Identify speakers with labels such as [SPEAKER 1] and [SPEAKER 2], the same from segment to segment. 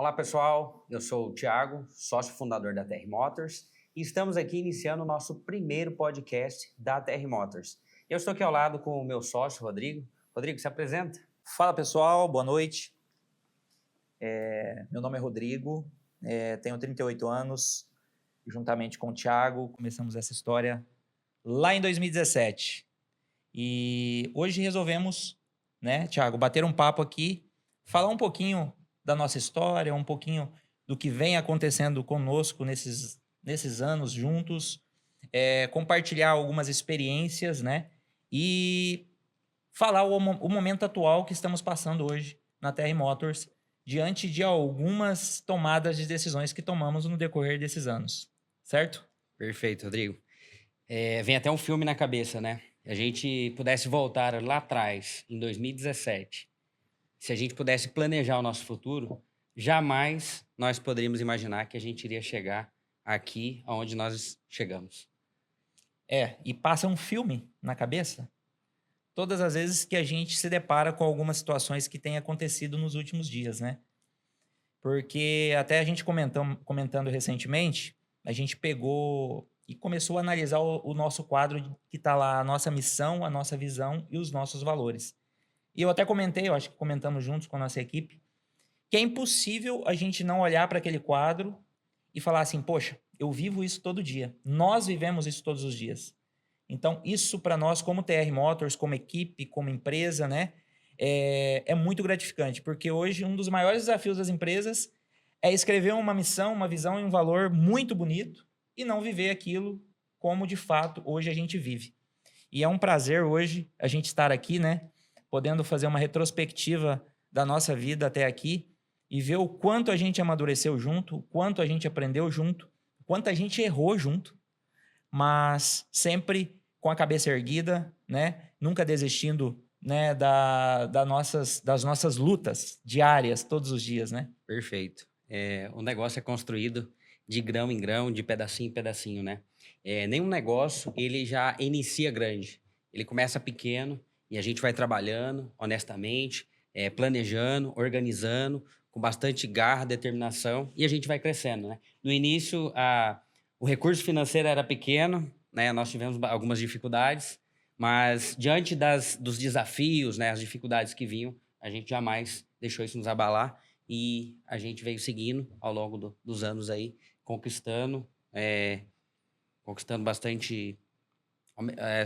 [SPEAKER 1] Olá pessoal, eu sou o Thiago, sócio fundador da TR Motors e estamos aqui iniciando o nosso primeiro podcast da TR Motors. Eu estou aqui ao lado com o meu sócio, Rodrigo. Rodrigo, se apresenta.
[SPEAKER 2] Fala pessoal, boa noite. Meu nome é Rodrigo, tenho 38 anos, juntamente com o Thiago, começamos essa história lá em 2017. E hoje resolvemos, né, Thiago, bater um papo aqui, falar um pouquinho da nossa história, um pouquinho do que vem acontecendo conosco nesses anos juntos, compartilhar algumas experiências, né, e falar o momento atual que estamos passando hoje na TR Motors, diante de algumas tomadas de decisões que tomamos no decorrer desses anos, certo?
[SPEAKER 1] Perfeito, Rodrigo. Vem até um filme na cabeça, né? A gente pudesse voltar lá atrás, em 2017, se a gente pudesse planejar o nosso futuro, jamais nós poderíamos imaginar que a gente iria chegar aqui onde nós chegamos.
[SPEAKER 2] E passa um filme na cabeça todas as vezes que a gente se depara com algumas situações que têm acontecido nos últimos dias, né? Porque até a gente comentando recentemente, a gente pegou e começou a analisar o nosso quadro que está lá, a nossa missão, a nossa visão e os nossos valores. E eu até comentei, eu acho que comentamos juntos com a nossa equipe, que é impossível a gente não olhar para aquele quadro e falar assim, poxa, eu vivo isso todo dia. Nós vivemos isso todos os dias. Então, isso para nós, como TR Motors, como equipe, como empresa, né, é muito gratificante, porque hoje um dos maiores desafios das empresas é escrever uma missão, uma visão e um valor muito bonito e não viver aquilo como, de fato, hoje a gente vive. E é um prazer hoje a gente estar aqui, né, podendo fazer uma retrospectiva da nossa vida até aqui e ver o quanto a gente amadureceu junto, o quanto a gente aprendeu junto, o quanto a gente errou junto, mas sempre com a cabeça erguida, né? Nunca desistindo, né, das nossas lutas diárias, todos os dias, né?
[SPEAKER 1] Perfeito. O negócio é construído de grão em grão, de pedacinho em pedacinho, né? Nenhum negócio, ele já inicia grande. Ele começa pequeno e a gente vai trabalhando honestamente, planejando, organizando, com bastante garra, determinação, e a gente vai crescendo, né? No início, o recurso financeiro era pequeno, né? Nós tivemos algumas dificuldades, mas diante dos desafios, né, as dificuldades que vinham, a gente jamais deixou isso nos abalar e a gente veio seguindo ao longo dos anos aí, conquistando bastante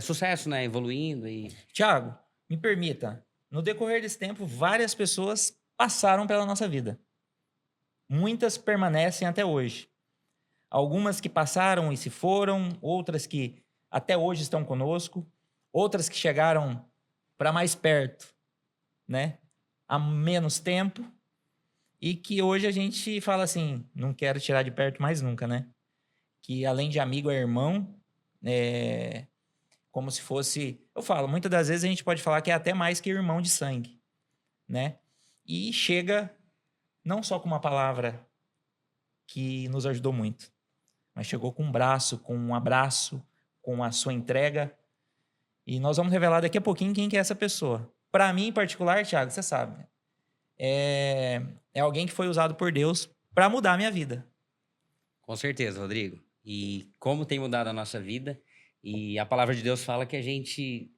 [SPEAKER 1] sucesso, né? Evoluindo e...
[SPEAKER 2] Tiago, me permita, no decorrer desse tempo, várias pessoas passaram pela nossa vida. Muitas permanecem até hoje. Algumas que passaram e se foram, outras que até hoje estão conosco, outras que chegaram para mais perto, né? Há menos tempo, e que hoje a gente fala assim, não quero tirar de perto mais nunca, né? Que além de amigo é irmão, como se fosse... Eu falo, muitas das vezes a gente pode falar que é até mais que irmão de sangue, né? E chega não só com uma palavra que nos ajudou muito, mas chegou com um braço, com um abraço, com a sua entrega. E nós vamos revelar daqui a pouquinho quem que é essa pessoa. Para mim, em particular, Thiago, você sabe, é alguém que foi usado por Deus para mudar a minha vida.
[SPEAKER 1] Com certeza, Rodrigo. E como tem mudado a nossa vida, e a palavra de Deus fala que a gente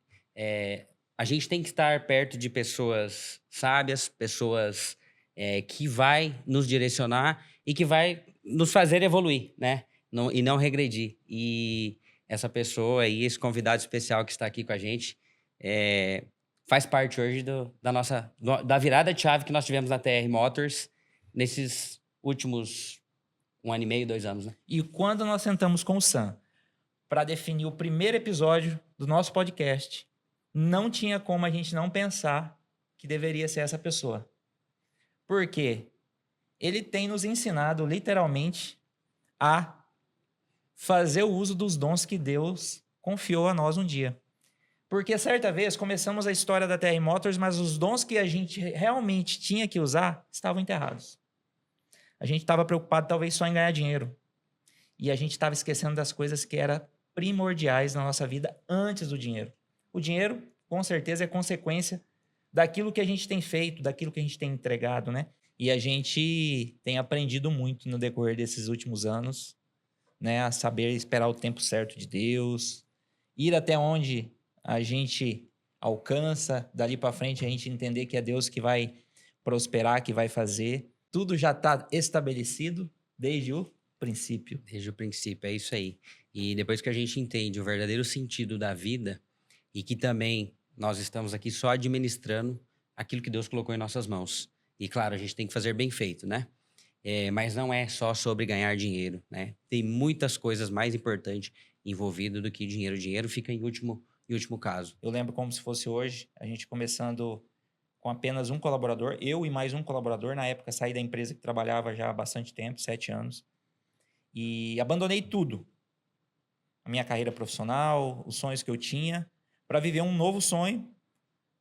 [SPEAKER 1] tem que estar perto de pessoas sábias, pessoas que vai nos direcionar e que vai nos fazer evoluir, né? E não regredir. E essa pessoa aí, esse convidado especial que está aqui com a gente, faz parte hoje da virada de chave que nós tivemos na TR Motors nesses últimos 1 ano e meio, 2 anos, né?
[SPEAKER 2] E quando nós sentamos com o Sam para definir o primeiro episódio do nosso podcast, não tinha como a gente não pensar que deveria ser essa pessoa. Por quê? Ele tem nos ensinado, literalmente, a fazer o uso dos dons que Deus confiou a nós um dia. Porque certa vez começamos a história da TR Motors, mas os dons que a gente realmente tinha que usar estavam enterrados. A gente estava preocupado talvez só em ganhar dinheiro. E a gente estava esquecendo das coisas que eram primordiais na nossa vida antes do dinheiro. O dinheiro, com certeza, é consequência daquilo que a gente tem feito, daquilo que a gente tem entregado, né? E a gente tem aprendido muito no decorrer desses últimos anos, né? A saber esperar o tempo certo de Deus, ir até onde a gente alcança, dali para frente a gente entender que é Deus que vai prosperar, que vai fazer. Tudo já está estabelecido desde o princípio.
[SPEAKER 1] Desde o princípio, é isso aí. E depois que a gente entende o verdadeiro sentido da vida e que também nós estamos aqui só administrando aquilo que Deus colocou em nossas mãos. E claro, a gente tem que fazer bem feito, né? Mas não é só sobre ganhar dinheiro, né? Tem muitas coisas mais importantes envolvidas do que dinheiro. Dinheiro fica em último caso.
[SPEAKER 2] Eu lembro como se fosse hoje, a gente começando com apenas um colaborador, eu e mais um colaborador. Na época, saí da empresa que trabalhava já há bastante tempo, 7 anos, e abandonei tudo. A minha carreira profissional, os sonhos que eu tinha, para viver um novo sonho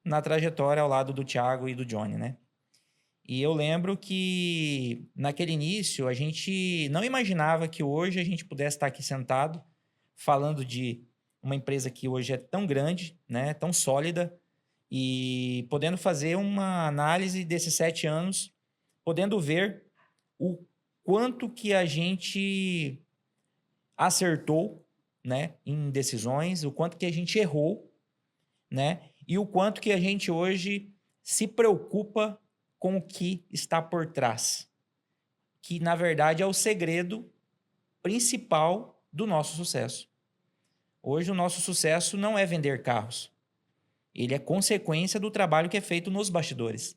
[SPEAKER 2] na trajetória ao lado do Thiago e do Johnny, né? E eu lembro que naquele início a gente não imaginava que hoje a gente pudesse estar aqui sentado falando de uma empresa que hoje é tão grande, né, tão sólida, e podendo fazer uma análise desses 7 anos, podendo ver o quanto que a gente acertou, né, em decisões, o quanto que a gente errou, né, e o quanto que a gente hoje se preocupa com o que está por trás, que na verdade é o segredo principal do nosso sucesso. Hoje o nosso sucesso não é vender carros. Ele é consequência do trabalho que é feito nos bastidores.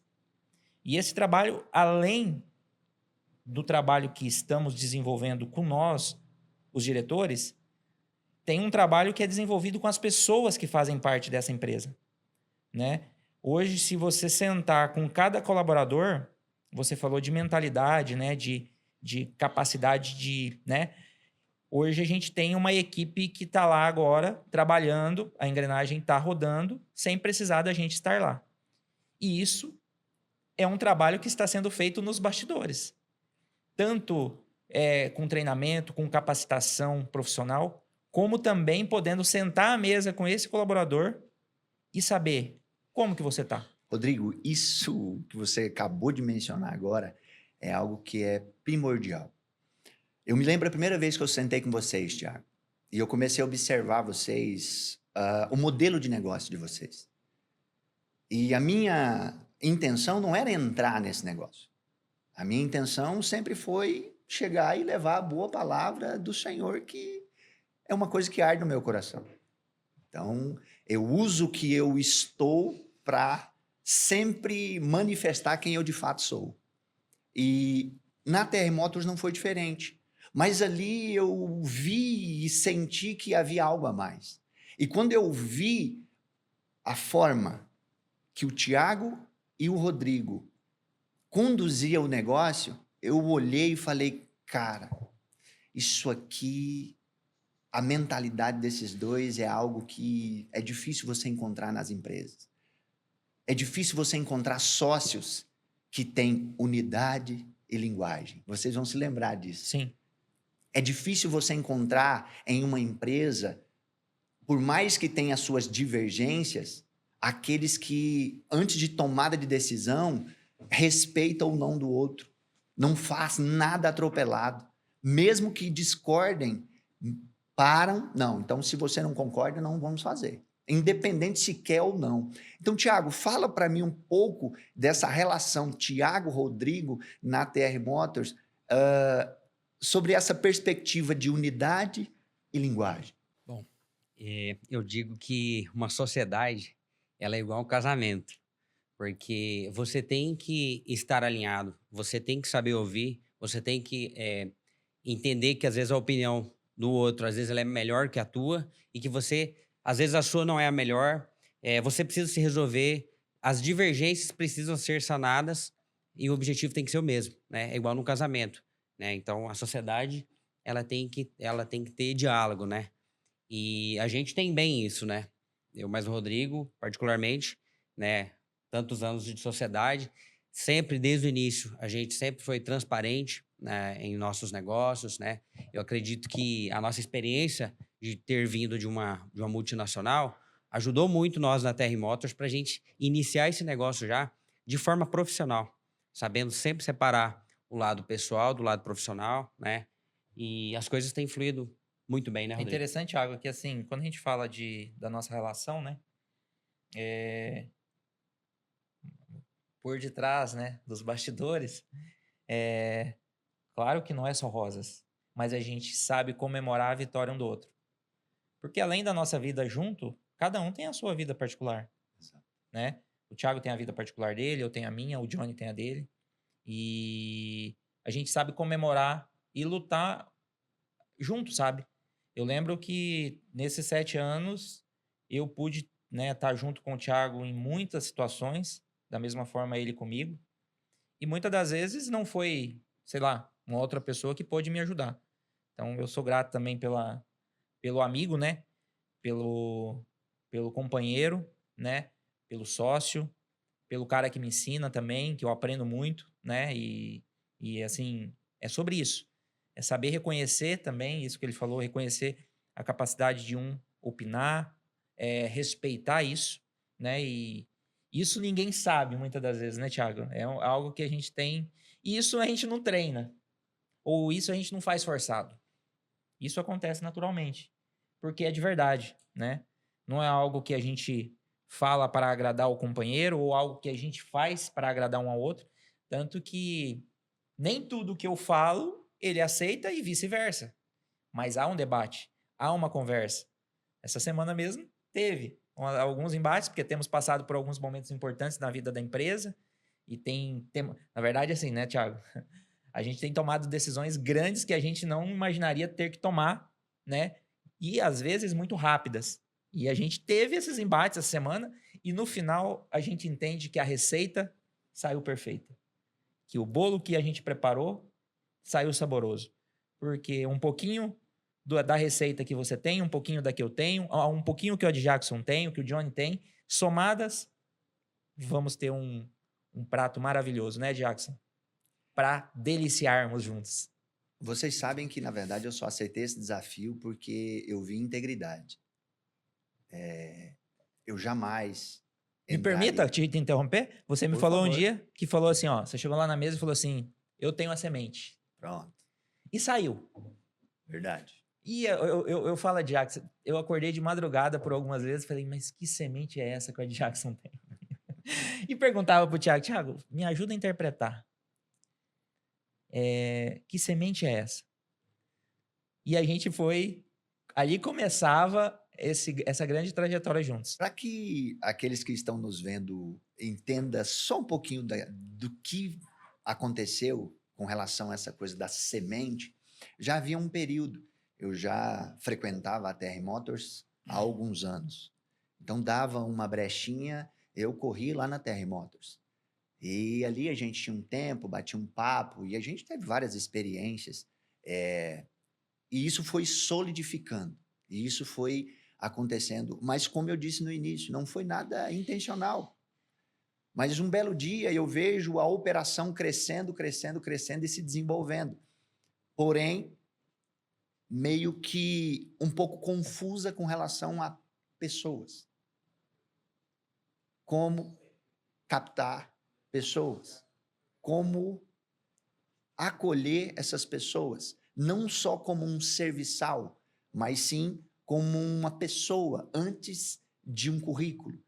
[SPEAKER 2] E esse trabalho, além do trabalho que estamos desenvolvendo com nós, os diretores, tem um trabalho que é desenvolvido com as pessoas que fazem parte dessa empresa, né? Hoje, se você sentar com cada colaborador, você falou de mentalidade, né? De capacidade de, né? Hoje a gente tem uma equipe que está lá agora trabalhando, a engrenagem está rodando, sem precisar da gente estar lá. E isso é um trabalho que está sendo feito nos bastidores. Tanto com treinamento, com capacitação profissional, como também podendo sentar à mesa com esse colaborador e saber como que você está.
[SPEAKER 3] Rodrigo, isso que você acabou de mencionar agora é algo que é primordial. Eu me lembro a primeira vez que eu sentei com vocês, Thiago, e eu comecei a observar vocês, o modelo de negócio de vocês. E a minha intenção não era entrar nesse negócio. A minha intenção sempre foi chegar e levar a boa palavra do Senhor, que é uma coisa que arde no meu coração. Então, eu uso o que eu estou para sempre manifestar quem eu de fato sou. E na TR Motors não foi diferente. Mas ali eu vi e senti que havia algo a mais. E quando eu vi a forma que o Thiago e o Rodrigo conduziam o negócio, eu olhei e falei, cara, isso aqui, a mentalidade desses dois é algo que é difícil você encontrar nas empresas. É difícil você encontrar sócios que têm unidade e linguagem. Vocês vão se lembrar disso.
[SPEAKER 2] Sim.
[SPEAKER 3] É difícil você encontrar em uma empresa, por mais que tenha suas divergências, aqueles que, antes de tomada de decisão, respeitam o não do outro. Não faz nada atropelado. Mesmo que discordem, param. Não, então se você não concorda, não vamos fazer. Independente se quer ou não. Então, Thiago, fala para mim um pouco dessa relação Thiago-Rodrigo na TR Motors, sobre essa perspectiva de unidade e linguagem.
[SPEAKER 1] Bom, eu digo que uma sociedade, ela é igual a um casamento, porque você tem que estar alinhado, você tem que saber ouvir, você tem que entender que às vezes a opinião do outro, às vezes ela é melhor que a tua e que você, às vezes a sua não é a melhor, você precisa se resolver, as divergências precisam ser sanadas e o objetivo tem que ser o mesmo, né? É igual no casamento, né? Então a sociedade, ela tem que ter diálogo, né? E a gente tem bem isso, né? Eu mais o Rodrigo, particularmente, né? Tantos anos de sociedade, sempre desde o início, a gente sempre foi transparente, né, em nossos negócios, né? Eu acredito que a nossa experiência de ter vindo de uma multinacional ajudou muito nós na TR Motors para a gente iniciar esse negócio já de forma profissional, sabendo sempre separar o lado pessoal do lado profissional, né? E as coisas têm fluído muito bem, né,
[SPEAKER 2] É
[SPEAKER 1] Rodrigo?
[SPEAKER 2] interessante, Thiago, que assim, quando a gente fala da nossa relação, né? Por detrás, né? Dos bastidores, é, claro que não é só rosas, mas a gente sabe comemorar a vitória um do outro. Porque além da nossa vida junto, cada um tem a sua vida particular,
[SPEAKER 3] Exato.
[SPEAKER 2] né? O Thiago tem a vida particular dele, eu tenho a minha, o Johnny tem a dele. E a gente sabe comemorar e lutar junto, sabe? Eu lembro que nesses 7 anos eu pude, né, estar junto com o Thiago em muitas situações, da mesma forma ele comigo. E muitas das vezes não foi, sei lá, uma outra pessoa que pôde me ajudar. Então eu sou grato também pelo amigo, né? Pelo, pelo companheiro, né? Pelo sócio, pelo cara que me ensina também, que eu aprendo muito, né? E assim, é sobre isso. É saber reconhecer também, isso que ele falou, reconhecer a capacidade de um opinar, respeitar isso, né? E isso ninguém sabe muitas das vezes, né, Thiago? Algo que a gente tem. E isso a gente não treina. Ou isso a gente não faz forçado. Isso acontece naturalmente. Porque é de verdade, né? Não é algo que a gente fala para agradar o companheiro ou algo que a gente faz para agradar um ao outro. Tanto que nem tudo que eu falo ele aceita e vice-versa. Mas há um debate, há uma conversa. Essa semana mesmo teve alguns embates, porque temos passado por alguns momentos importantes na vida da empresa. E na verdade, assim, né, Thiago? A gente tem tomado decisões grandes que a gente não imaginaria ter que tomar, né? E às vezes muito rápidas. E a gente teve esses embates essa semana e no final a gente entende que a receita saiu perfeita. Que o bolo que a gente preparou saiu saboroso. Porque um pouquinho da receita que você tem, um pouquinho da que eu tenho, um pouquinho que o Ed Jackson tem, o que o Johnny tem, somadas, vamos ter um prato maravilhoso, né, Jackson? Para deliciarmos juntos.
[SPEAKER 3] Vocês sabem que, na verdade, eu só aceitei esse desafio porque eu vi integridade. Eu jamais
[SPEAKER 2] Me permita
[SPEAKER 3] entraria.
[SPEAKER 2] te interromper? Você me
[SPEAKER 3] Por
[SPEAKER 2] falou um
[SPEAKER 3] favor.
[SPEAKER 2] dia que falou assim, ó, você chegou lá na mesa e falou assim, eu tenho a semente.
[SPEAKER 3] Pronto.
[SPEAKER 2] E saiu.
[SPEAKER 3] Verdade.
[SPEAKER 2] E eu falo, Jackson, eu acordei de madrugada por algumas vezes, falei, mas que semente é essa que o Ed Jackson tem? E perguntava pro Thiago, me ajuda a interpretar. Que semente é essa? E a gente foi, ali começava essa grande trajetória juntos.
[SPEAKER 3] Para que aqueles que estão nos vendo entendam só um pouquinho do que aconteceu com relação a essa coisa da semente, já havia um período. Eu já frequentava a TR Motors há alguns anos. Então dava uma brechinha, eu corri lá na TR Motors. E ali a gente tinha um tempo, batia um papo, e a gente teve várias experiências. E isso foi solidificando. E isso foi acontecendo. Mas, como eu disse no início, não foi nada intencional. Mas um belo dia eu vejo a operação crescendo, crescendo, crescendo e se desenvolvendo. Porém, meio que um pouco confusa com relação a pessoas. Como captar pessoas. Como acolher essas pessoas. Não só como um serviçal, mas sim como uma pessoa antes de um currículo.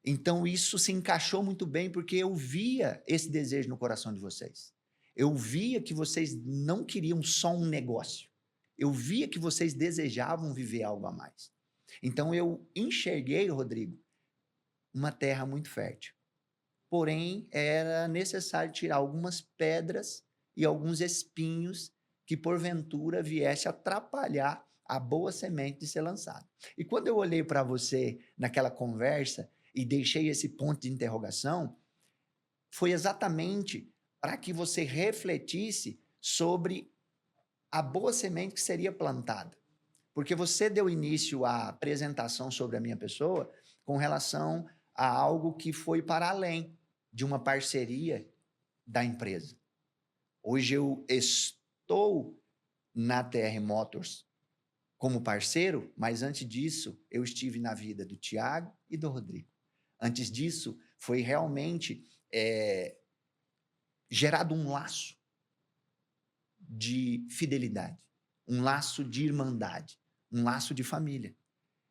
[SPEAKER 3] Então isso se encaixou muito bem porque eu via esse desejo no coração de vocês. Eu via que vocês não queriam só um negócio. Eu via que vocês desejavam viver algo a mais. Então eu enxerguei, Rodrigo, uma terra muito fértil. Porém, era necessário tirar algumas pedras e alguns espinhos que porventura viesse atrapalhar a boa semente de ser lançada. E quando eu olhei para você naquela conversa e deixei esse ponto de interrogação, foi exatamente para que você refletisse sobre a boa semente que seria plantada. Porque você deu início à apresentação sobre a minha pessoa com relação a algo que foi para além de uma parceria da empresa. Hoje eu estou na TR Motors como parceiro, mas antes disso eu estive na vida do Thiago e do Rodrigo. Antes disso foi realmente gerado um laço de fidelidade, um laço de irmandade, um laço de família.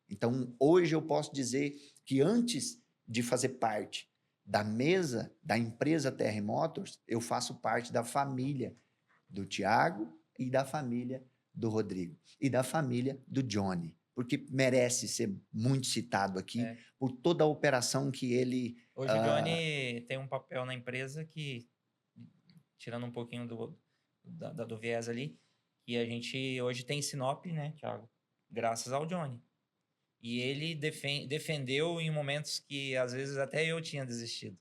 [SPEAKER 3] Então, hoje eu posso dizer que antes de fazer parte da mesa da empresa TR Motors, eu faço parte da família do Thiago e da família do Rodrigo e da família do Johnny, porque merece ser muito citado aqui por toda a operação que ele...
[SPEAKER 2] Hoje o Johnny tem um papel na empresa que, tirando um pouquinho do viés ali, que a gente hoje tem Sinop, né, Thiago? Graças ao Johnny. E ele defendeu em momentos que, às vezes, até eu tinha desistido.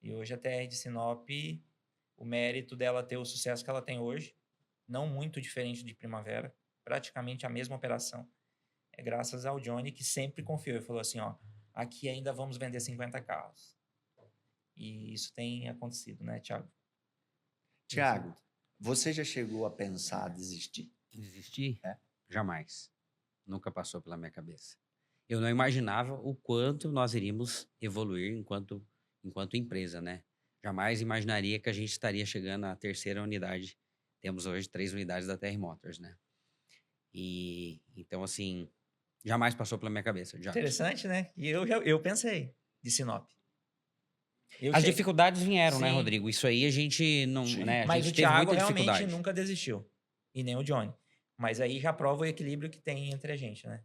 [SPEAKER 2] E hoje a TR de Sinop, o mérito dela ter o sucesso que ela tem hoje, não muito diferente de Primavera, praticamente a mesma operação, é graças ao Johnny, que sempre confiou. Ele falou assim, ó, aqui ainda vamos vender 50 carros. E isso tem acontecido, né, Thiago?
[SPEAKER 3] Thiago, você já chegou a pensar desistir?
[SPEAKER 1] Desistir? Jamais. Nunca passou pela minha cabeça. Eu não imaginava o quanto nós iríamos evoluir enquanto empresa, né? Jamais imaginaria que a gente estaria chegando à terceira unidade. Temos hoje 3 unidades da TR Motors, né? E então, assim, jamais passou pela minha cabeça. Já.
[SPEAKER 2] Interessante, né? E eu pensei de Sinop.
[SPEAKER 1] As dificuldades vieram, né,
[SPEAKER 2] Sim.
[SPEAKER 1] Rodrigo? Isso aí a gente não,
[SPEAKER 3] Sim.
[SPEAKER 1] né? A
[SPEAKER 2] Mas
[SPEAKER 1] gente
[SPEAKER 2] o
[SPEAKER 1] teve
[SPEAKER 2] Thiago
[SPEAKER 1] muita
[SPEAKER 2] realmente
[SPEAKER 1] dificuldade.
[SPEAKER 2] nunca desistiu. E nem o Johnny. Mas aí já prova o equilíbrio que tem entre a gente, né?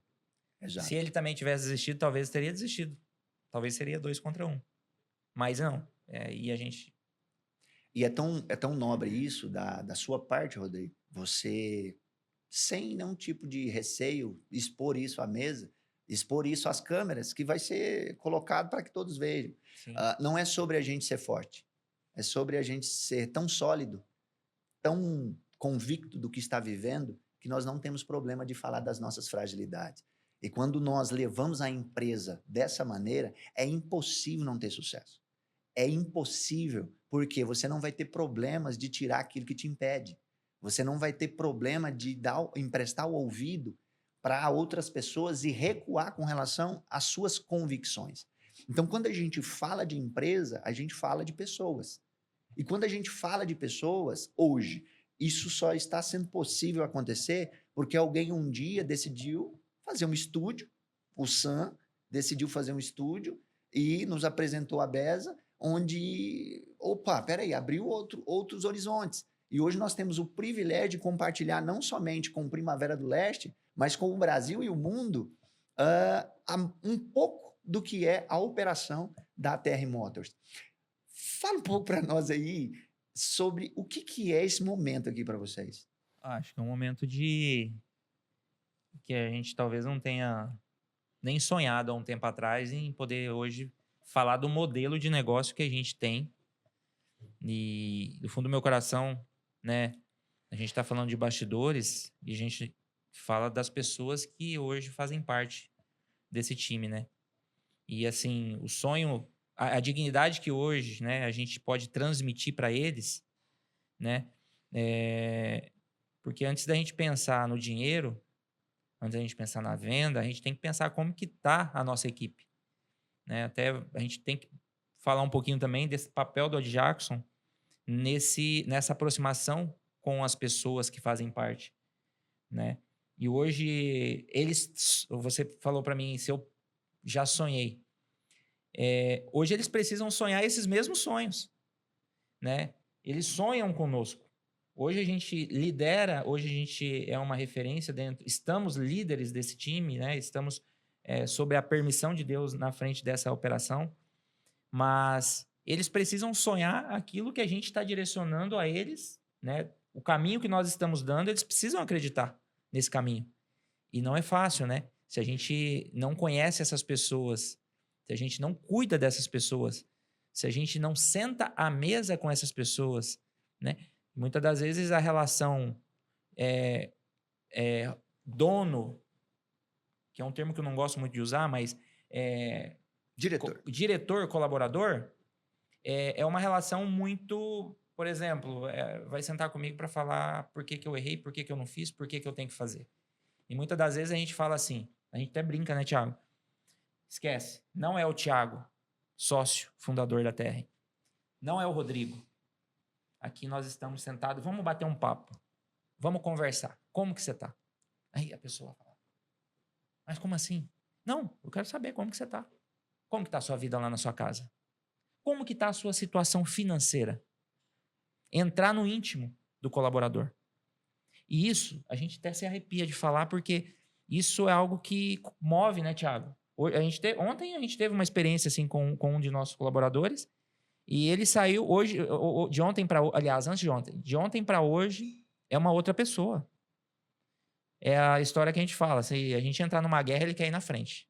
[SPEAKER 3] Exato.
[SPEAKER 2] Se ele também tivesse desistido, talvez teria desistido. Talvez seria 2 contra 1. Mas não. E a gente...
[SPEAKER 3] E é tão nobre isso da sua parte, Rodrigo, você, sem nenhum tipo de receio, expor isso à mesa, expor isso às câmeras, que vai ser colocado para que todos vejam. Não é sobre a gente ser forte, é sobre a gente ser tão sólido, tão convicto do que está vivendo, que nós não temos problema de falar das nossas fragilidades. E quando nós levamos a empresa dessa maneira, é impossível não ter sucesso. É impossível, porque você não vai ter problemas de tirar aquilo que te impede. Você não vai ter problema de emprestar o ouvido para outras pessoas e recuar com relação às suas convicções. Então, quando a gente fala de empresa, a gente fala de pessoas. E quando a gente fala de pessoas, hoje, isso só está sendo possível acontecer porque alguém um dia decidiu fazer um estúdio, o Sam decidiu fazer um estúdio e nos apresentou a BESA, onde, peraí, abriu outros horizontes. E hoje nós temos o privilégio de compartilhar não somente com Primavera do Leste, mas com o Brasil e o mundo, um pouco do que é a operação da TR Motors. Fala um pouco para nós aí sobre o que é esse momento aqui para vocês.
[SPEAKER 2] Acho que é um momento que a gente talvez não tenha nem sonhado há um tempo atrás em poder hoje falar do modelo de negócio que a gente tem. E do fundo do meu coração, né, a gente está falando de bastidores e a gente fala das pessoas que hoje fazem parte desse time, né? E assim, o sonho, a dignidade que hoje, né, a gente pode transmitir para eles, né? Porque antes da gente pensar no dinheiro, antes da gente pensar na venda, a gente tem que pensar como que tá a nossa equipe, né? Até a gente tem que falar um pouquinho também desse papel do Ed Jackson nessa aproximação com as pessoas que fazem parte, né? E hoje você falou para mim se eu já sonhei. Hoje eles precisam sonhar esses mesmos sonhos, né? Eles sonham conosco. Hoje a gente lidera, hoje a gente é uma referência estamos líderes desse time, né? Estamos sob a permissão de Deus na frente dessa operação, mas eles precisam sonhar aquilo que a gente está direcionando a eles, né? O caminho que nós estamos dando, eles precisam acreditar nesse caminho. E não é fácil, né? Se a gente não conhece essas pessoas, se a gente não cuida dessas pessoas, se a gente não senta à mesa com essas pessoas, né? Muitas das vezes a relação dono, que é um termo que eu não gosto muito de usar, mas diretor, colaborador, é uma relação muito, por exemplo, vai sentar comigo para falar por que eu errei, por que eu não fiz, por que eu tenho que fazer. E muitas das vezes a gente fala assim, a gente até brinca, né, Thiago? Esquece, não é o Thiago, sócio, fundador da TR. Não é o Rodrigo. aqui nós estamos sentados, vamos bater um papo, vamos conversar. Como que você tá? Aí a pessoa fala, mas como assim? Não, eu quero saber como que você tá. Como que tá a sua vida lá na sua casa? Como que tá a sua situação financeira? Entrar no íntimo do colaborador. E isso, a gente até se arrepia de falar, porque isso é algo que move, né, Thiago? Ontem a gente teve uma experiência assim com um de nossos colaboradores, e ele saiu hoje, de ontem para, aliás, antes de ontem para hoje, é uma outra pessoa. É a história que a gente fala, se a gente entrar numa guerra, ele quer ir na frente.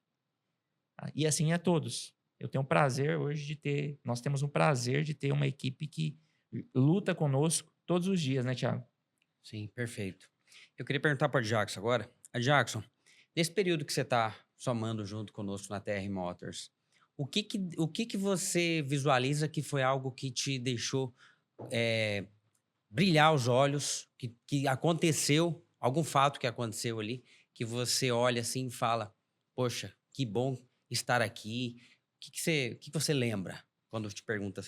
[SPEAKER 2] E assim é todos. Eu tenho o prazer hoje nós temos o prazer de ter uma equipe que luta conosco todos os dias, né, Thiago?
[SPEAKER 1] Sim, perfeito. Eu queria perguntar para o Jackson agora. Jackson, nesse período que você está somando junto conosco na TR Motors, o que você visualiza que foi algo que te deixou brilhar os olhos, que aconteceu, algum fato que aconteceu ali, que você olha assim e fala, poxa, que bom estar aqui. O que você lembra quando eu te pergunta?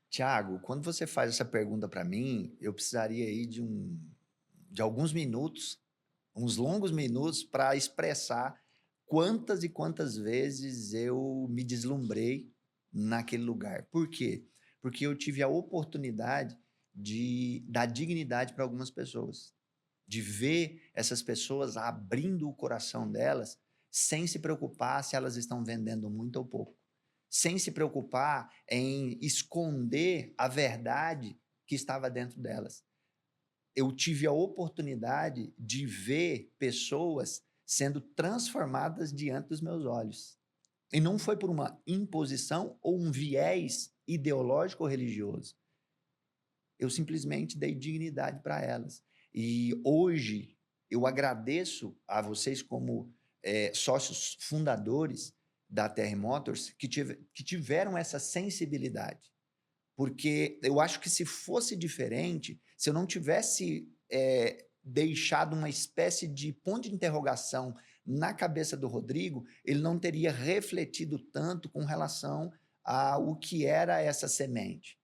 [SPEAKER 3] Tiago, quando você faz essa pergunta para mim, eu precisaria aí de alguns minutos, uns longos minutos, para expressar quantas e quantas vezes eu me deslumbrei naquele lugar. Por quê? Porque eu tive a oportunidade de dar dignidade para algumas pessoas, de ver essas pessoas abrindo o coração delas sem se preocupar se elas estão vendendo muito ou pouco, sem se preocupar em esconder a verdade que estava dentro delas. Eu tive a oportunidade de ver pessoas sendo transformadas diante dos meus olhos. E não foi por uma imposição ou um viés ideológico ou religioso. Eu simplesmente dei dignidade para elas. E hoje eu agradeço a vocês como sócios fundadores da TR Motors que tiveram essa sensibilidade. Porque eu acho que se fosse diferente, se eu não tivesse deixado uma espécie de ponto de interrogação na cabeça do Rodrigo, ele não teria refletido tanto com relação ao que era essa semente.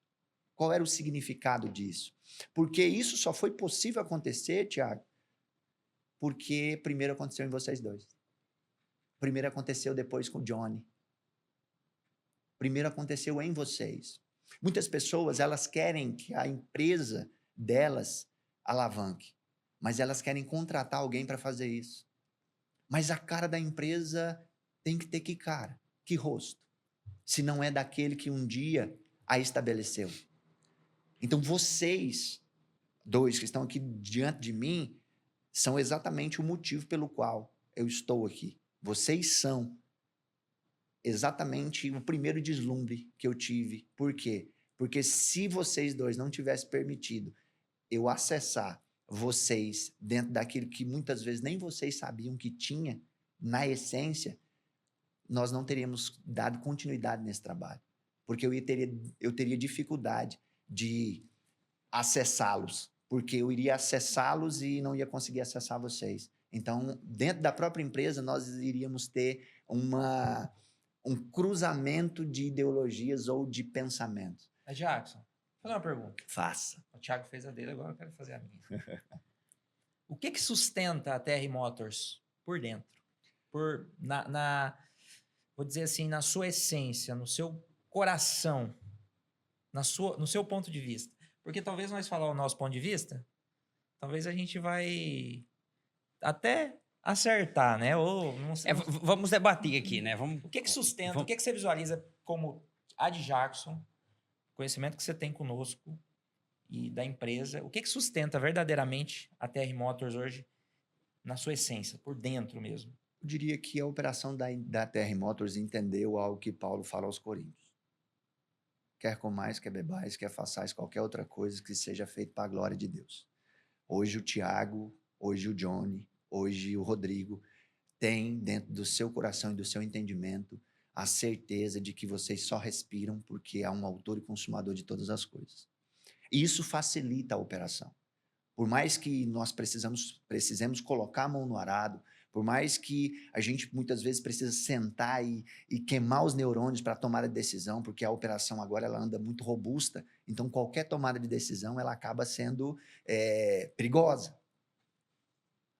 [SPEAKER 3] Qual era o significado disso? Porque isso só foi possível acontecer, Tiago, porque primeiro aconteceu em vocês dois. Primeiro aconteceu depois com o Johnny. Primeiro aconteceu em vocês. Muitas pessoas, elas querem que a empresa delas alavanque, mas elas querem contratar alguém para fazer isso. Mas a cara da empresa tem que ter que cara, que rosto, se não é daquele que um dia a estabeleceu. Então vocês dois que estão aqui diante de mim são exatamente o motivo pelo qual eu estou aqui. Vocês são exatamente o primeiro deslumbre que eu tive. Por quê? Porque se vocês dois não tivessem permitido eu acessar vocês dentro daquilo que muitas vezes nem vocês sabiam que tinha, na essência, nós não teríamos dado continuidade nesse trabalho. Porque eu teria dificuldade de acessá-los, porque eu iria acessá-los e não ia conseguir acessar vocês. Então, dentro da própria empresa, nós iríamos ter um cruzamento de ideologias ou de pensamentos.
[SPEAKER 2] Jackson, vou fazer uma pergunta.
[SPEAKER 3] Faça.
[SPEAKER 2] O Thiago fez a dele, agora eu quero fazer a minha. O que sustenta a TR Motors por dentro? Vou dizer assim, na sua essência, no seu coração, no seu ponto de vista. Porque talvez nós falar o nosso ponto de vista, talvez a gente vai até acertar, né? Ou não sei.
[SPEAKER 1] Vamos debater aqui, né?
[SPEAKER 2] O que sustenta, o que você visualiza como a de Jackson, conhecimento que você tem conosco e da empresa, o que sustenta verdadeiramente a TR Motors hoje na sua essência, por dentro mesmo?
[SPEAKER 3] Eu diria que a operação da TR Motors entendeu algo que Paulo fala aos Coríntios. Quer comais, quer bebais, quer façais qualquer outra coisa que seja feita para a glória de Deus. Hoje o Tiago, hoje o Johnny, hoje o Rodrigo tem dentro do seu coração e do seu entendimento a certeza de que vocês só respiram porque há um autor e consumador de todas as coisas. E isso facilita a operação. Por mais que nós precisemos colocar a mão no arado, Por mais que a gente muitas vezes precisa sentar e queimar os neurônios para tomar a decisão, porque a operação agora ela anda muito robusta, então qualquer tomada de decisão ela acaba sendo perigosa.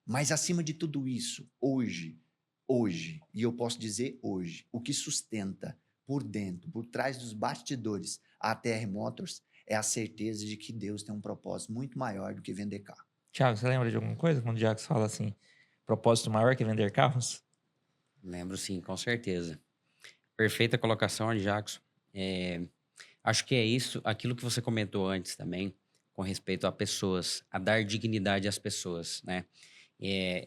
[SPEAKER 3] Mas acima de tudo isso, hoje, e eu posso dizer hoje, o que sustenta por dentro, por trás dos bastidores, a TR Motors é a certeza de que Deus tem um propósito muito maior do que vender carro.
[SPEAKER 2] Thiago, você lembra de alguma coisa quando o Jacques fala assim, propósito maior que vender carros?
[SPEAKER 1] Lembro sim, com certeza. Perfeita colocação, Jackson. Acho que é isso, aquilo que você comentou antes também, com respeito a pessoas, a dar dignidade às pessoas, né?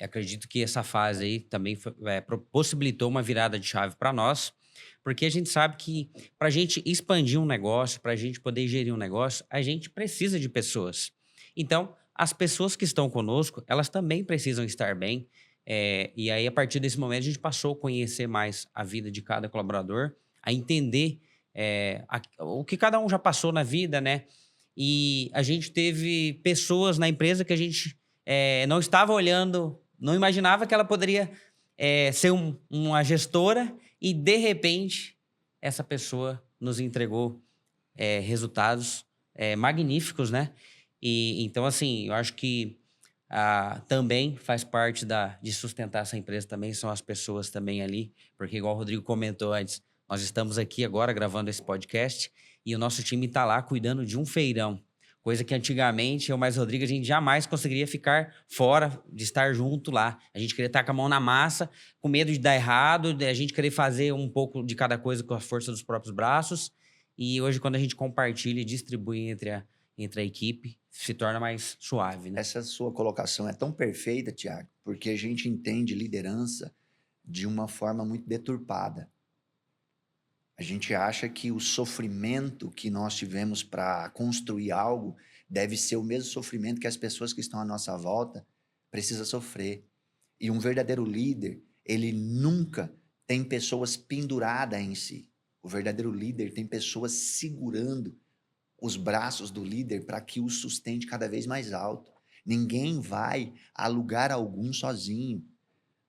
[SPEAKER 1] Acredito que essa fase aí também possibilitou uma virada de chave para nós, porque a gente sabe que para a gente expandir um negócio, para a gente poder gerir um negócio, a gente precisa de pessoas. Então, as pessoas que estão conosco, elas também precisam estar bem. E aí, a partir desse momento, a gente passou a conhecer mais a vida de cada colaborador, a entender o que cada um já passou na vida, né? E a gente teve pessoas na empresa que a gente não estava olhando, não imaginava que ela poderia ser uma gestora e, de repente, essa pessoa nos entregou resultados magníficos, né? E então, assim, eu acho que também faz parte de sustentar essa empresa também, são as pessoas também ali, porque igual o Rodrigo comentou antes, nós estamos aqui agora gravando esse podcast e o nosso time está lá cuidando de um feirão, coisa que antigamente eu mais o Rodrigo, a gente jamais conseguiria ficar fora de estar junto lá. A gente queria estar com a mão na massa, com medo de dar errado, a gente querer fazer um pouco de cada coisa com a força dos próprios braços. E hoje, quando a gente compartilha e distribui entre a equipe, se torna mais suave, né?
[SPEAKER 3] Essa sua colocação é tão perfeita, Tiago, porque a gente entende liderança de uma forma muito deturpada. A gente acha que o sofrimento que nós tivemos para construir algo deve ser o mesmo sofrimento que as pessoas que estão à nossa volta precisam sofrer. E um verdadeiro líder, ele nunca tem pessoas penduradas em si. O verdadeiro líder tem pessoas segurando os braços do líder para que o sustente cada vez mais alto. Ninguém vai a lugar algum sozinho.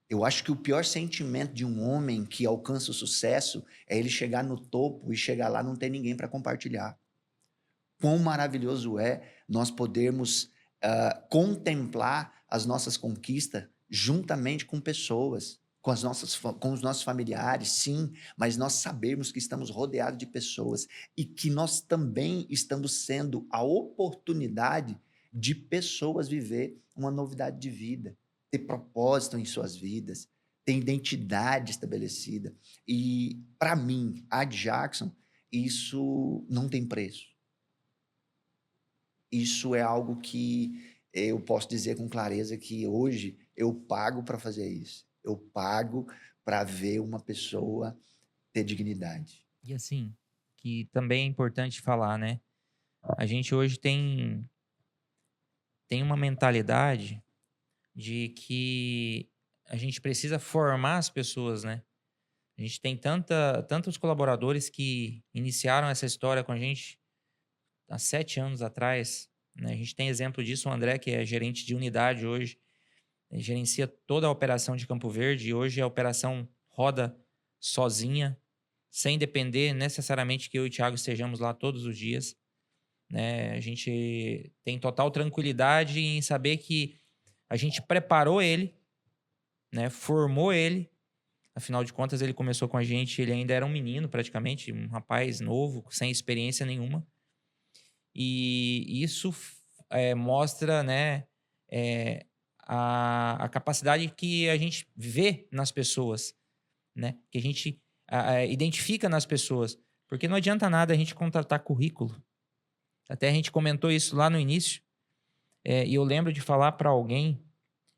[SPEAKER 3] Eu acho que o pior sentimento de um homem que alcança o sucesso é ele chegar no topo e chegar lá e não ter ninguém para compartilhar. Quão maravilhoso é nós podermos contemplar as nossas conquistas juntamente com pessoas, com os nossos familiares, sim, mas nós sabermos que estamos rodeados de pessoas e que nós também estamos sendo a oportunidade de pessoas viver uma novidade de vida, ter propósito em suas vidas, ter identidade estabelecida. E, para mim, a Jackson, isso não tem preço. Isso é algo que eu posso dizer com clareza que hoje eu pago para fazer isso. Eu pago para ver uma pessoa ter dignidade.
[SPEAKER 2] E assim, que também é importante falar, né? A gente hoje tem uma mentalidade de que a gente precisa formar as pessoas, né? A gente tem tantos colaboradores que iniciaram essa história com a gente há 7 anos atrás, né? A gente tem exemplo disso, o André, que é gerente de unidade hoje, ele gerencia toda a operação de Campo Verde e hoje a operação roda sozinha, sem depender necessariamente que eu e o Thiago estejamos lá todos os dias, né? A gente tem total tranquilidade em saber que a gente preparou ele, né? Formou ele. Afinal de contas, ele começou com a gente, ele ainda era um menino praticamente, um rapaz novo, sem experiência nenhuma. E isso mostra, né, a capacidade que a gente vê nas pessoas, né? Que a gente identifica nas pessoas. Porque não adianta nada a gente contratar currículo. Até a gente comentou isso lá no início. E eu lembro de falar para alguém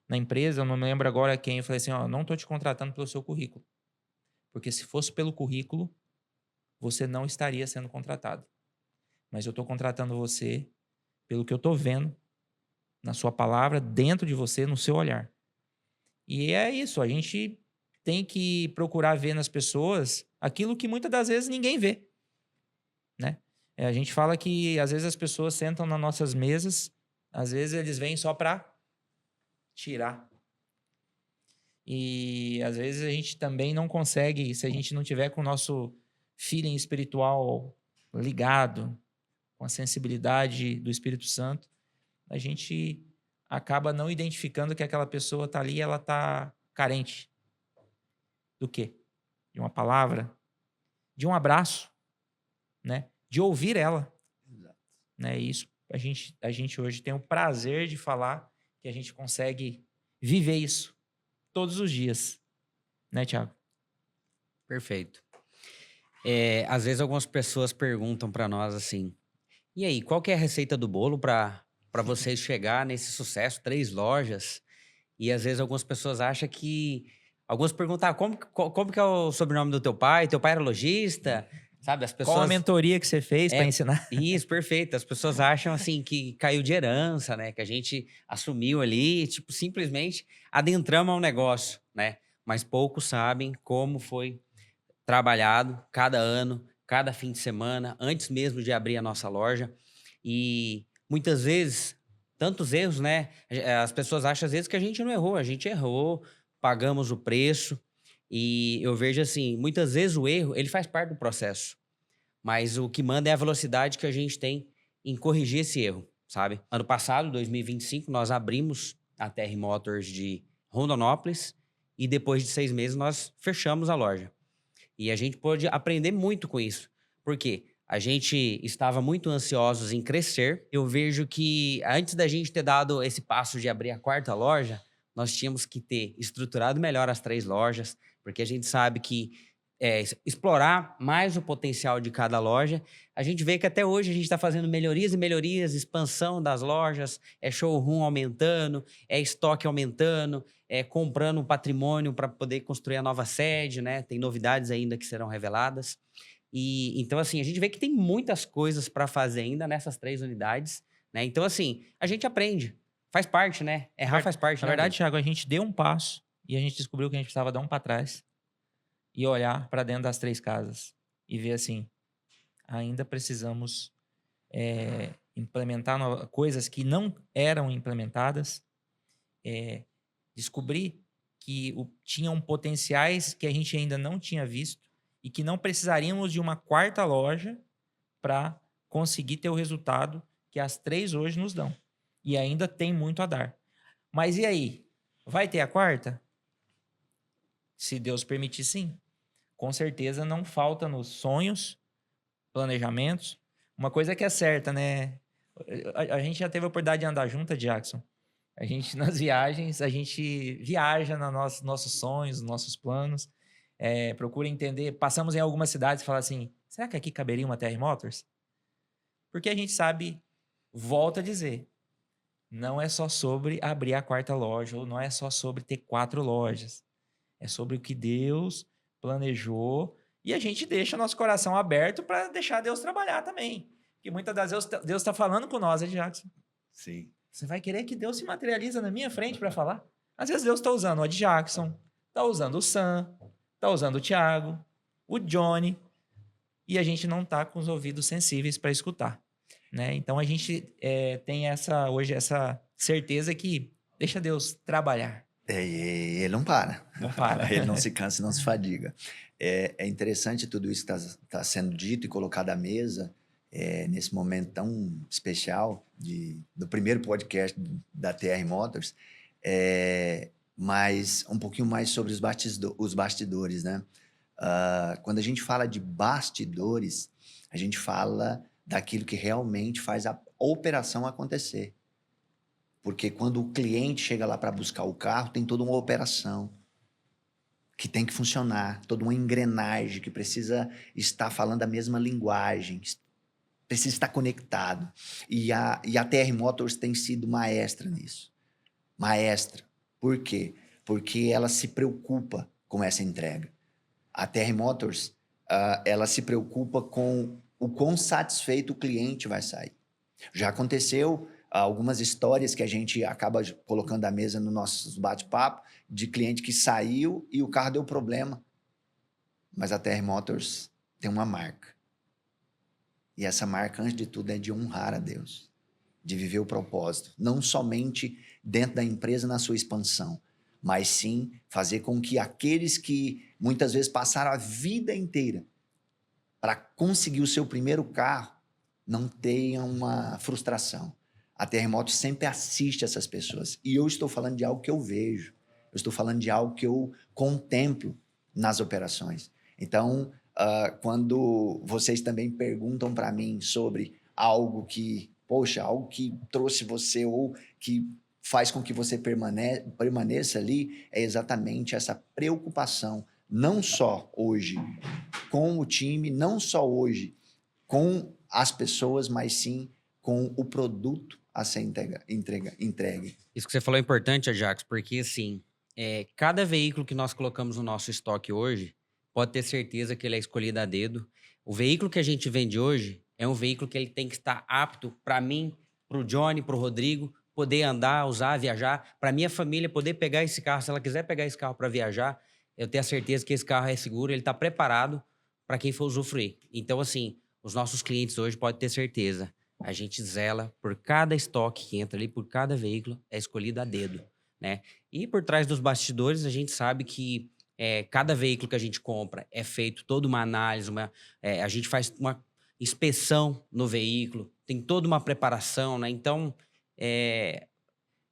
[SPEAKER 2] na empresa, eu não me lembro agora quem, eu falei assim, ó, não estou te contratando pelo seu currículo. Porque se fosse pelo currículo, você não estaria sendo contratado. Mas eu estou contratando você pelo que eu estou vendo na sua palavra, dentro de você, no seu olhar. E é isso, a gente tem que procurar ver nas pessoas aquilo que muitas das vezes ninguém vê, né? A gente fala que às vezes as pessoas sentam nas nossas mesas, às vezes eles vêm só para tirar. E às vezes a gente também não consegue, se a gente não tiver com o nosso feeling espiritual ligado, com a sensibilidade do Espírito Santo, a gente acaba não identificando que aquela pessoa está ali e ela está carente. Do quê? De uma palavra, de um abraço, né? De ouvir ela,
[SPEAKER 3] Exato.
[SPEAKER 2] né? E isso a gente hoje tem o prazer de falar que a gente consegue viver isso todos os dias, né, Thiago?
[SPEAKER 1] Perfeito. Às vezes algumas pessoas perguntam para nós assim: e aí, qual que é a receita do bolo para vocês chegar nesse sucesso, 3 lojas? E às vezes algumas pessoas acham que. Alguns perguntam: como que é o sobrenome do teu pai? Teu pai era lojista? Sabe? As
[SPEAKER 2] Qual a
[SPEAKER 1] pessoas.
[SPEAKER 2] mentoria que você fez para ensinar?
[SPEAKER 1] Isso, perfeito. As pessoas acham assim que caiu de herança, né? Que a gente assumiu ali, tipo, simplesmente adentramos ao negócio, né? Mas poucos sabem como foi trabalhado cada ano, cada fim de semana, antes mesmo de abrir a nossa loja. E muitas vezes, tantos erros, né? As pessoas acham às vezes que a gente não errou, a gente errou, pagamos o preço. E eu vejo assim, muitas vezes o erro, ele faz parte do processo. Mas o que manda é a velocidade que a gente tem em corrigir esse erro, sabe? Ano passado, 2025, nós abrimos a TR Motors de Rondonópolis e depois de 6 meses nós fechamos a loja. E a gente pôde aprender muito com isso. Por quê? A gente estava muito ansiosos em crescer. Eu vejo que antes da gente ter dado esse passo de abrir a 4ª loja, nós tínhamos que ter estruturado melhor as 3 lojas, porque a gente sabe que explorar mais o potencial de cada loja. A gente vê que até hoje a gente está fazendo melhorias e melhorias, expansão das lojas, showroom aumentando, estoque aumentando, comprando um patrimônio para poder construir a nova sede, né? Tem novidades ainda que serão reveladas. E então, assim, a gente vê que tem muitas coisas para fazer ainda nessas 3 unidades, né? Então, assim, a gente aprende. Faz parte, né? Errar faz parte,
[SPEAKER 2] Na
[SPEAKER 1] né,
[SPEAKER 2] verdade,
[SPEAKER 1] Rui?
[SPEAKER 2] Thiago, a gente deu um passo e a gente descobriu que a gente precisava dar um para trás e olhar para dentro das 3 casas e ver assim, ainda precisamos implementar coisas que não eram implementadas, descobrir que tinham potenciais que a gente ainda não tinha visto e que não precisaríamos de uma 4ª loja para conseguir ter o resultado que as 3 hoje nos dão. E ainda tem muito a dar. Mas e aí? Vai ter a 4ª? Se Deus permitir, sim. Com certeza não falta nos sonhos, planejamentos. Uma coisa que é certa, né? A gente já teve a oportunidade de andar junto, Jackson. A gente, nas viagens, a gente viaja nos nossos sonhos, nos nossos planos. Procura entender. Passamos em algumas cidades e fala assim, será que aqui caberia uma TR Motors? Porque a gente sabe, volta a dizer, não é só sobre abrir a 4ª loja, ou não é só sobre ter 4 lojas. É sobre o que Deus planejou e a gente deixa nosso coração aberto para deixar Deus trabalhar também. Porque muitas das vezes Deus está falando com nós, Jackson.
[SPEAKER 3] Sim.
[SPEAKER 2] Você vai querer que Deus se materialize na minha frente para falar? Às vezes Deus está usando o Ed Jackson, está usando o Sam, está usando o Thiago, o Johnny, e a gente não está com os ouvidos sensíveis para escutar. Né? Então a gente tem hoje essa certeza que deixa Deus trabalhar.
[SPEAKER 3] E ele não para.
[SPEAKER 2] Não para.
[SPEAKER 3] Ele não se cansa e não se fadiga. É interessante tudo isso que está sendo dito e colocado à mesa nesse momento tão especial do primeiro podcast da TR Motors, mas um pouquinho mais sobre os bastidores, né? Quando a gente fala de bastidores, a gente fala daquilo que realmente faz a operação acontecer. Porque quando o cliente chega lá para buscar o carro, tem toda uma operação que tem que funcionar, toda uma engrenagem que precisa estar falando a mesma linguagem, precisa estar conectado. E a TR Motors tem sido maestra nisso. Maestra. Por quê? Porque ela se preocupa com essa entrega. A TR Motors, ela se preocupa com o quão satisfeito o cliente vai sair. Já aconteceu algumas histórias que a gente acaba colocando à mesa no nosso bate-papo de cliente que saiu e o carro deu problema. Mas a TR Motors tem uma marca. E essa marca, antes de tudo, é de honrar a Deus, de viver o propósito. Não somente dentro da empresa, na sua expansão, mas sim fazer com que aqueles que muitas vezes passaram a vida inteira para conseguir o seu primeiro carro não tenham uma frustração. A Terremoto sempre assiste essas pessoas. E eu estou falando de algo que eu vejo. Eu estou falando de algo que eu contemplo nas operações. Então, quando vocês também perguntam para mim sobre algo que, poxa, algo que trouxe você ou que faz com que você permaneça ali, é exatamente essa preocupação, não só hoje com o time, não só hoje com as pessoas, mas sim com o produto a ser entregue.
[SPEAKER 1] Isso que você falou é importante, Ajax, porque assim, cada veículo que nós colocamos no nosso estoque hoje, pode ter certeza que ele é escolhido a dedo. O veículo que a gente vende hoje é um veículo que ele tem que estar apto para mim, para o Johnny, para o Rodrigo, poder andar, usar, viajar, para minha família poder pegar esse carro, se ela quiser pegar esse carro para viajar, eu tenho a certeza que esse carro é seguro, ele está preparado para quem for usufruir. Então, assim, os nossos clientes hoje podem ter certeza. A gente zela por cada estoque que entra ali, por cada veículo, é escolhido a dedo, né? E por trás dos bastidores, a gente sabe que cada veículo que a gente compra é feito toda uma análise, a gente faz uma inspeção no veículo, tem toda uma preparação, né? Então,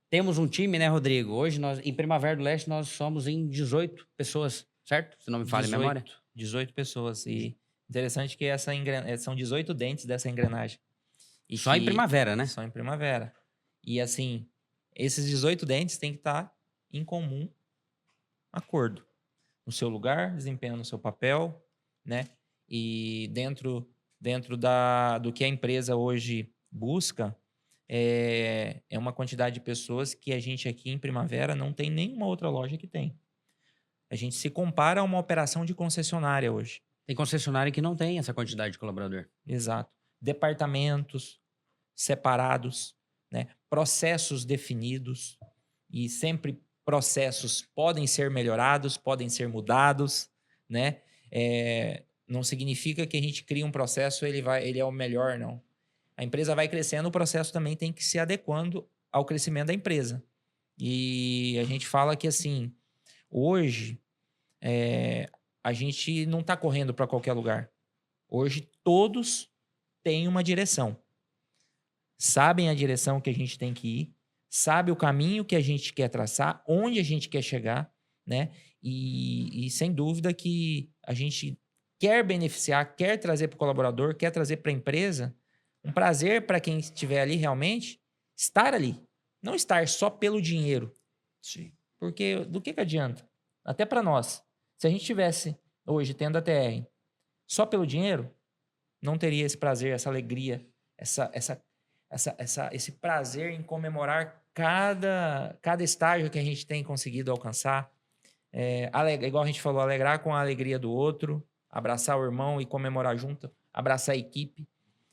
[SPEAKER 1] temos um time, né, Rodrigo? Hoje, em Primavera do Leste, nós somos em 18 pessoas, certo? Se não me falha a memória.
[SPEAKER 2] 18 pessoas. E interessante que são 18 dentes dessa engrenagem. E
[SPEAKER 1] Só em Primavera, né?
[SPEAKER 2] Só em Primavera. E assim, esses 18 dentes têm que estar em comum acordo. No seu lugar, desempenhando o seu papel, né? E dentro do que a empresa hoje busca, é uma quantidade de pessoas que a gente aqui em Primavera não tem nenhuma outra loja que tem. A gente se compara a uma operação de concessionária hoje.
[SPEAKER 1] Tem concessionária que não tem essa quantidade de colaborador.
[SPEAKER 2] Exato. Departamentos separados, né? Processos definidos, e sempre processos podem ser melhorados, podem ser mudados, né? Não significa que a gente cria um processo, ele é o melhor, não. A empresa vai crescendo, o processo também tem que se adequando ao crescimento da empresa. E a gente fala que, assim, hoje, a gente não está correndo para qualquer lugar. Hoje, todos têm uma direção. Sabem a direção que a gente tem que ir, sabe o caminho que a gente quer traçar, onde a gente quer chegar, né? E sem dúvida que a gente quer beneficiar, quer trazer para o colaborador, quer trazer para a empresa um prazer para quem estiver ali realmente estar ali. Não estar só pelo dinheiro.
[SPEAKER 3] Sim.
[SPEAKER 2] Porque do que adianta? Até para nós. Se a gente tivesse hoje tendo a TR só pelo dinheiro, não teria esse prazer, essa alegria, esse prazer em comemorar cada estágio que a gente tem conseguido alcançar. Igual a gente falou, alegrar com a alegria do outro, abraçar o irmão e comemorar junto, abraçar a equipe,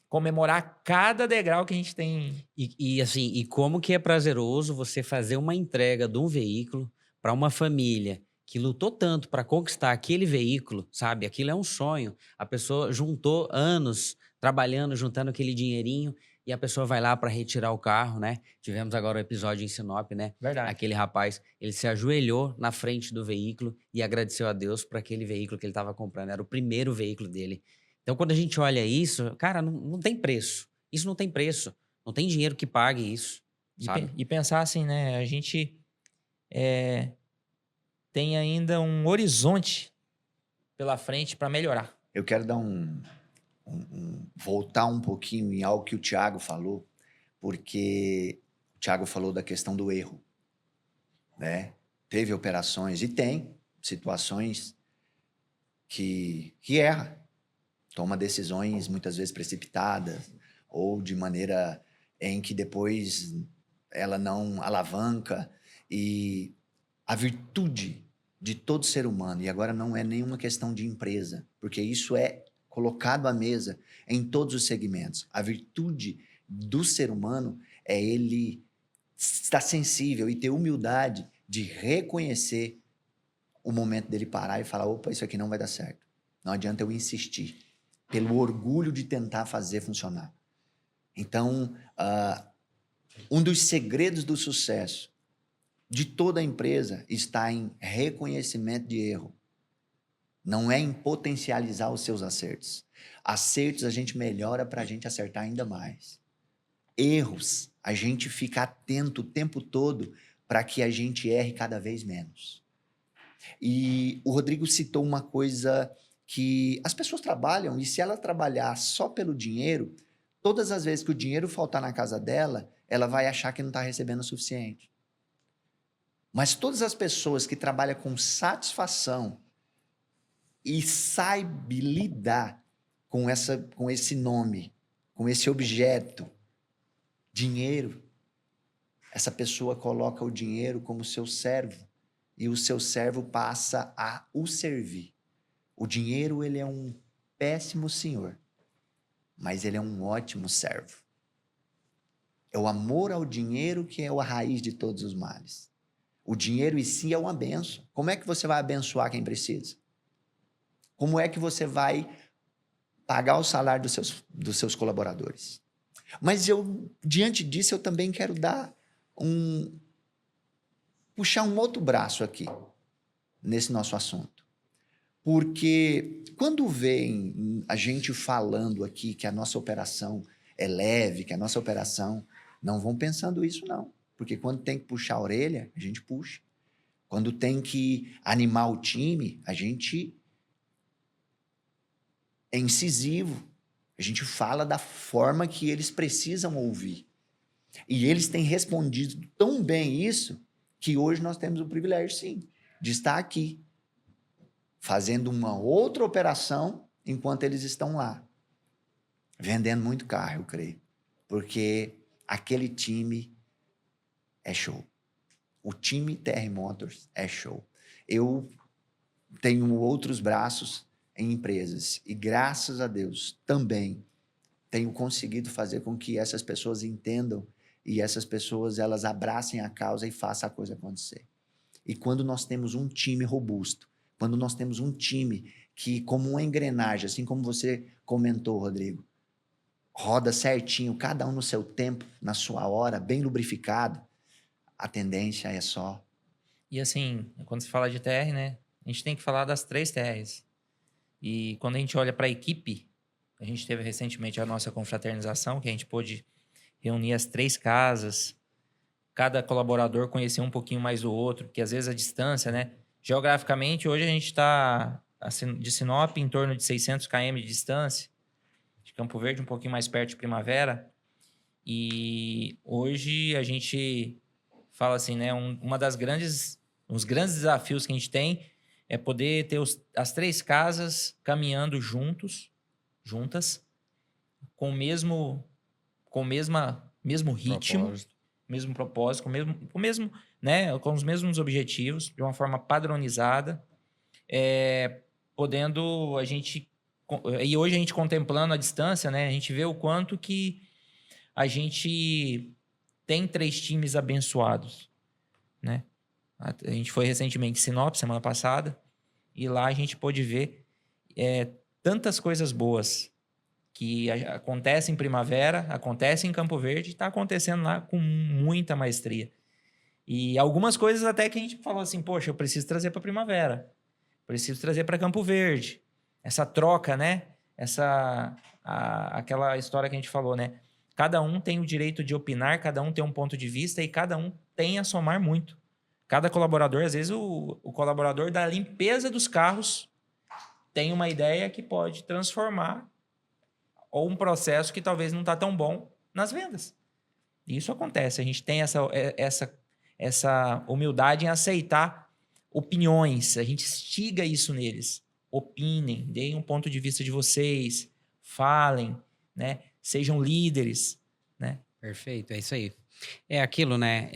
[SPEAKER 2] comemorar cada degrau que a gente tem.
[SPEAKER 1] E como que é prazeroso você fazer uma entrega de um veículo para uma família que lutou tanto para conquistar aquele veículo, sabe? Aquilo é um sonho. A pessoa juntou anos trabalhando, juntando aquele dinheirinho, e a pessoa vai lá para retirar o carro, né? Tivemos agora o episódio em Sinop, né?
[SPEAKER 2] Verdade.
[SPEAKER 1] Aquele rapaz, ele se ajoelhou na frente do veículo e agradeceu a Deus por aquele veículo que ele estava comprando. Era o primeiro veículo dele. Então, quando a gente olha isso, cara, não tem preço. Isso não tem preço. Não tem dinheiro que pague isso, sabe?
[SPEAKER 2] E pensar assim, né? A gente tem ainda um horizonte pela frente para melhorar.
[SPEAKER 3] Eu quero dar voltar um pouquinho em algo que o Thiago falou, porque o Thiago falou da questão do erro, né? Teve operações e tem situações que erra, toma decisões muitas vezes precipitadas ou de maneira em que depois ela não alavanca, e a virtude de todo ser humano, e agora não é nenhuma questão de empresa, porque isso é colocado à mesa em todos os segmentos. A virtude do ser humano é ele estar sensível e ter humildade de reconhecer o momento dele parar e falar, opa, isso aqui não vai dar certo. Não adianta eu insistir, pelo orgulho de tentar fazer funcionar. Então, um dos segredos do sucesso de toda a empresa está em reconhecimento de erro. Não é em potencializar os seus acertos. Acertos a gente melhora para a gente acertar ainda mais. Erros, a gente fica atento o tempo todo para que a gente erre cada vez menos. E o Rodrigo citou uma coisa que as pessoas trabalham, e se ela trabalhar só pelo dinheiro, todas as vezes que o dinheiro faltar na casa dela, ela vai achar que não está recebendo o suficiente. Mas todas as pessoas que trabalham com satisfação e saibam lidar com esse nome, com esse objeto, dinheiro, essa pessoa coloca o dinheiro como seu servo e o seu servo passa a o servir. O dinheiro, ele é um péssimo senhor, mas ele é um ótimo servo. É o amor ao dinheiro que é a raiz de todos os males. O dinheiro em si é uma benção. Como é que você vai abençoar quem precisa? Como é que você vai pagar o salário dos seus colaboradores? Mas diante disso, eu também quero puxar um outro braço aqui, nesse nosso assunto. Porque quando vem a gente falando aqui que a nossa operação é leve, que a nossa operação... Não vão pensando isso, não. Porque quando tem que puxar a orelha, a gente puxa. Quando tem que animar o time, a gente é incisivo. A gente fala da forma que eles precisam ouvir. E eles têm respondido tão bem isso, que hoje nós temos o privilégio, sim, de estar aqui, fazendo uma outra operação enquanto eles estão lá. Vendendo muito carro, eu creio. Porque aquele time é show. O time TR Motors é show. Eu tenho outros braços em empresas e, graças a Deus, também tenho conseguido fazer com que essas pessoas entendam e essas pessoas elas abracem a causa e façam a coisa acontecer. E quando nós temos um time robusto, quando nós temos um time que, como uma engrenagem, assim como você comentou, Rodrigo, roda certinho, cada um no seu tempo, na sua hora, bem lubrificado, a tendência é só...
[SPEAKER 2] E assim, quando se fala de TR, né? A gente tem que falar das 3 TRs. E quando a gente olha para a equipe, a gente teve recentemente a nossa confraternização, que a gente pôde reunir as 3 casas, cada colaborador conhecer um pouquinho mais o outro, porque às vezes a distância, né? Geograficamente, hoje a gente está de Sinop em torno de 600 km de distância, de Campo Verde um pouquinho mais perto de Primavera, e hoje a gente fala assim, né? Os grandes desafios que a gente tem é poder ter as 3 casas caminhando juntas, com o mesmo ritmo, mesmo propósito, né? Com os mesmos objetivos, de uma forma padronizada, podendo a gente... E hoje a gente contemplando a distância, né? A gente vê o quanto que a gente tem 3 times abençoados, né? A gente foi recentemente em Sinop, semana passada, e lá a gente pôde ver tantas coisas boas que acontecem em Primavera, acontecem em Campo Verde, e está acontecendo lá com muita maestria. E algumas coisas até que a gente falou assim, poxa, eu preciso trazer para Primavera, preciso trazer para Campo Verde. Essa troca, né? Aquela história que a gente falou, né? Cada um tem o direito de opinar, cada um tem um ponto de vista e cada um tem a somar muito. Cada colaborador, às vezes o colaborador da limpeza dos carros tem uma ideia que pode transformar ou um processo que talvez não está tão bom nas vendas. E isso acontece. A gente tem essa humildade em aceitar opiniões. A gente instiga isso neles. Opinem, deem um ponto de vista de vocês, falem, né? Sejam líderes, né?
[SPEAKER 1] Perfeito, é isso aí. É aquilo, né?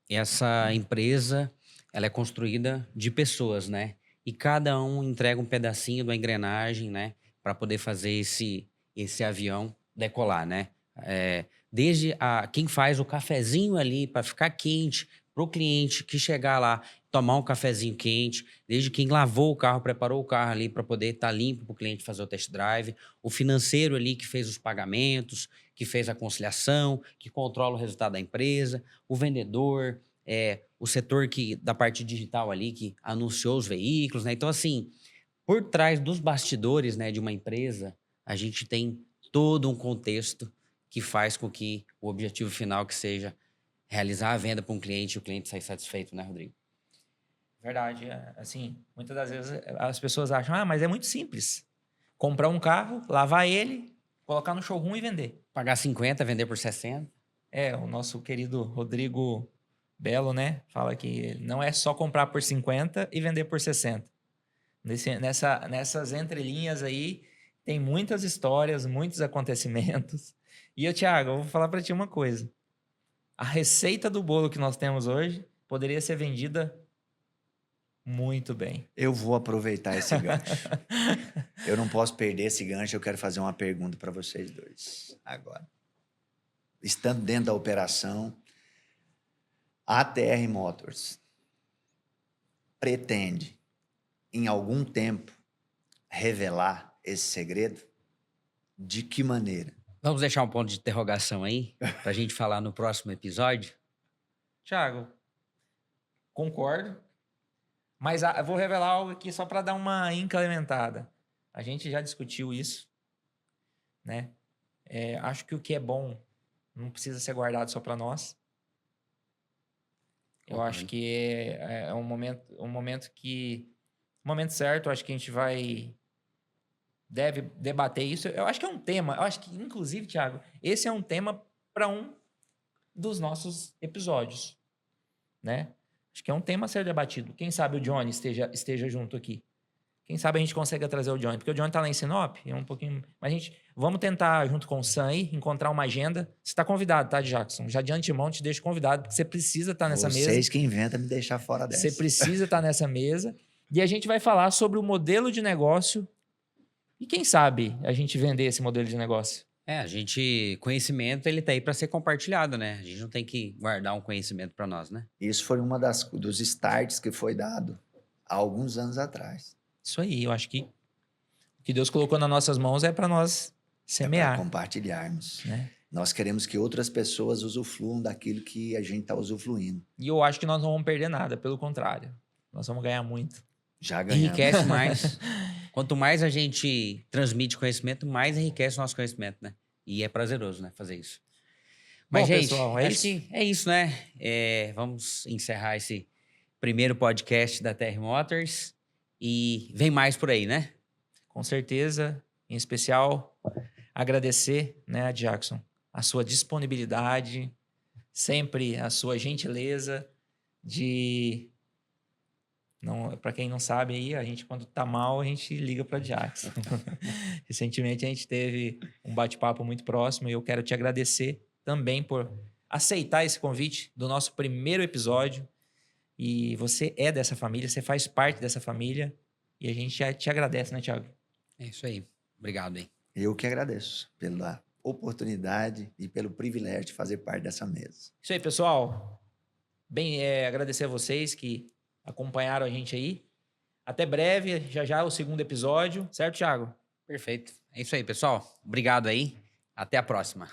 [SPEAKER 1] Essa empresa, ela é construída de pessoas, né? E cada um entrega um pedacinho da engrenagem, né? Para poder fazer esse avião decolar, né? Desde quem faz o cafezinho ali para ficar quente para o cliente que chegar lá, tomar um cafezinho quente, desde quem lavou o carro, preparou o carro ali para poder estar limpo para o cliente fazer o test drive, o financeiro ali que fez os pagamentos, que fez a conciliação, que controla o resultado da empresa, o vendedor, o setor da parte digital ali, que anunciou os veículos, né? Então, assim, por trás dos bastidores, né, de uma empresa, a gente tem todo um contexto que faz com que o objetivo final que seja realizar a venda para um cliente e o cliente sair satisfeito, né, Rodrigo?
[SPEAKER 2] Verdade. Assim, muitas das vezes as pessoas acham, mas é muito simples. Comprar um carro, lavar ele, colocar no showroom e vender.
[SPEAKER 1] Pagar 50, vender por 60.
[SPEAKER 2] O nosso querido Rodrigo Belo, né? Fala que não é só comprar por 50 e vender por 60. Nessas entrelinhas aí, tem muitas histórias, muitos acontecimentos. E Thiago, eu vou falar para ti uma coisa. A receita do bolo que nós temos hoje poderia ser vendida muito bem.
[SPEAKER 3] Eu vou aproveitar esse gancho. Eu não posso perder esse gancho. Eu quero fazer uma pergunta para vocês dois agora. Estando dentro da operação, a TR Motors pretende, em algum tempo, revelar esse segredo? De que maneira?
[SPEAKER 1] Vamos deixar um ponto de interrogação aí, para a gente falar no próximo episódio?
[SPEAKER 2] Thiago, concordo. Mas eu vou revelar algo aqui só para dar uma incrementada. A gente já discutiu isso, né? Acho que o que é bom não precisa ser guardado só para nós. Eu acho que é um momento certo. Acho que a gente deve debater isso. Eu acho que é um tema. Eu acho que, inclusive, Thiago, esse é um tema para um dos nossos episódios, né? Acho que é um tema a ser debatido. Quem sabe o Johnny esteja junto aqui. Quem sabe a gente consiga trazer o Johnny. Porque o Johnny tá lá em Sinop, é um pouquinho... Mas vamos tentar, junto com o Sam aí, encontrar uma agenda. Você está convidado, tá, Jackson? Já de antemão te deixo convidado, porque você precisa estar nessa mesa.
[SPEAKER 3] Vocês que inventam me deixar fora dessa.
[SPEAKER 2] Você precisa estar nessa mesa. E a gente vai falar sobre o modelo de negócio. E quem sabe a gente vender esse modelo de negócio?
[SPEAKER 1] Conhecimento, ele tá aí para ser compartilhado, né? A gente não tem que guardar um conhecimento para nós, né?
[SPEAKER 3] Isso foi uma dos starts que foi dado há alguns anos atrás.
[SPEAKER 2] Isso aí, eu acho que o que Deus colocou nas nossas mãos é para nós semear.
[SPEAKER 3] É para compartilharmos.
[SPEAKER 2] Né?
[SPEAKER 3] Nós queremos que outras pessoas usufruam daquilo que a gente está usufruindo.
[SPEAKER 2] E eu acho que nós não vamos perder nada, pelo contrário. Nós vamos ganhar muito.
[SPEAKER 3] Já ganhamos.
[SPEAKER 1] Enriquece mais. Quanto mais a gente transmite conhecimento, mais enriquece o nosso conhecimento, né? E é prazeroso, né? Fazer isso. Mas,
[SPEAKER 2] Bom,
[SPEAKER 1] gente,
[SPEAKER 2] pessoal,
[SPEAKER 1] acho que é isso, né? Vamos encerrar esse primeiro podcast da TR Motors. E vem mais por aí, né?
[SPEAKER 2] Com certeza. Em especial, agradecer, né, Jackson, a sua disponibilidade, sempre a sua gentileza de... Para quem não sabe aí, a gente quando tá mal, a gente liga para Jackson. Recentemente a gente teve um bate-papo muito próximo e eu quero te agradecer também por aceitar esse convite do nosso primeiro episódio. E você é dessa família, você faz parte dessa família e a gente já te agradece, né, Thiago?
[SPEAKER 1] É isso aí. Obrigado, hein?
[SPEAKER 3] Eu que agradeço pela oportunidade e pelo privilégio de fazer parte dessa mesa.
[SPEAKER 2] Isso aí, pessoal. Agradecer a vocês que acompanharam a gente aí. Até breve, já o segundo episódio. Certo, Thiago?
[SPEAKER 1] Perfeito. É isso aí, pessoal. Obrigado aí. Até a próxima.